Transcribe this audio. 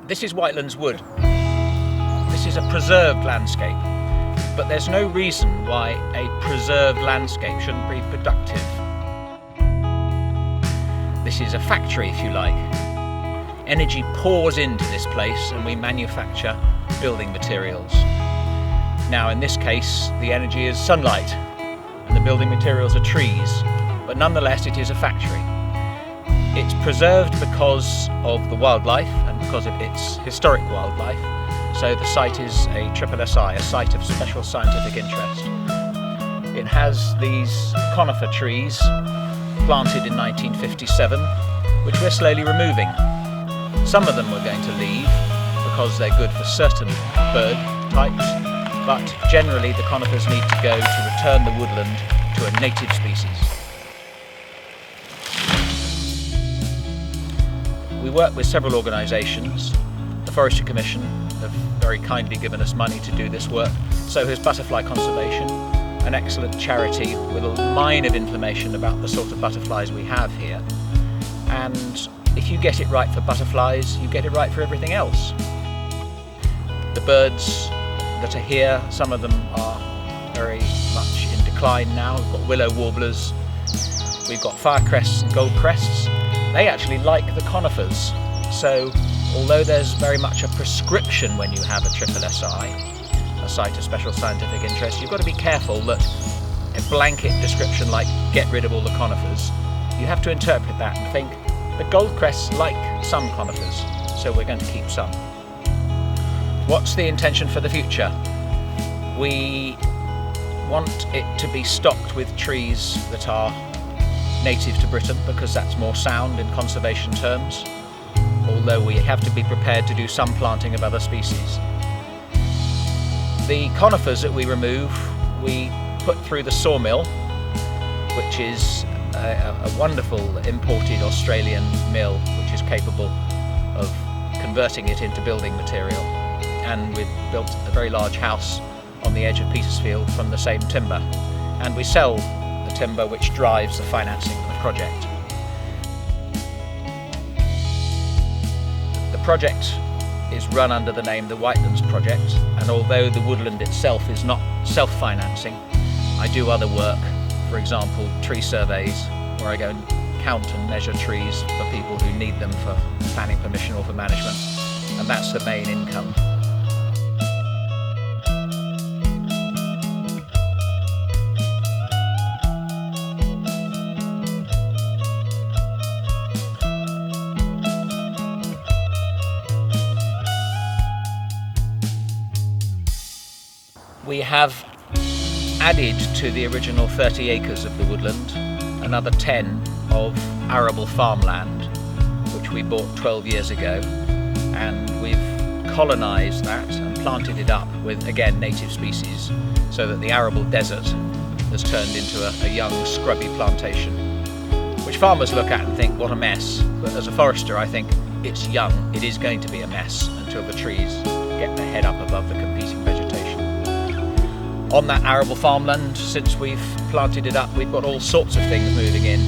This is Whitelands wood. This is a preserved landscape, but there's no reason why a preserved landscape shouldn't be productive. This is a factory, if you like. Energy pours into this place and we manufacture building materials. Now in this case the energy is sunlight and the building materials are trees, but nonetheless it is a factory. It's preserved because of the wildlife and because of its historic wildlife, so the site is a SSSI, a site of special scientific interest. It has these conifer trees planted in 1957, which we're slowly removing. Some of them we're going to leave because they're good for certain bird types, but generally the conifers need to go to return the woodland to a native species. We work with several organisations. The Forestry Commission have very kindly given us money to do this work. So has Butterfly Conservation, an excellent charity with a mine of information about the sort of butterflies we have here. And if you get it right for butterflies, you get it right for everything else. The birds that are here, some of them are very much in decline now. We've got willow warblers, we've got firecrests and goldcrests. They actually like the conifers, so although there's very much a prescription when you have a SSSI, a site of special scientific interest, you've got to be careful that a blanket description like get rid of all the conifers, you have to interpret that and think the goldcrests like some conifers, so we're going to keep some. What's the intention for the future? We want it to be stocked with trees that are native to Britain, because that's more sound in conservation terms, although we have to be prepared to do some planting of other species. The conifers that we remove, we put through the sawmill, which is a wonderful imported Australian mill which is capable of converting it into building material, and we've built a very large house on the edge of Petersfield from the same timber, and we sell the timber which drives the financing of the project. The project is run under the name the Whitelands Project, and although the woodland itself is not self-financing, I do other work, for example tree surveys, where I go and count and measure trees for people who need them for planning permission or for management, and that's the main income. We have added to the original 30 acres of the woodland another 10 of arable farmland, which we bought 12 years ago, and we've colonised that and planted it up with, again, native species, so that the arable desert has turned into a young scrubby plantation, which farmers look at and think, what a mess, but as a forester I think it's young, it is going to be a mess until the trees get their head up above the competing vegetation. On that arable farmland, since we've planted it up, we've got all sorts of things moving in.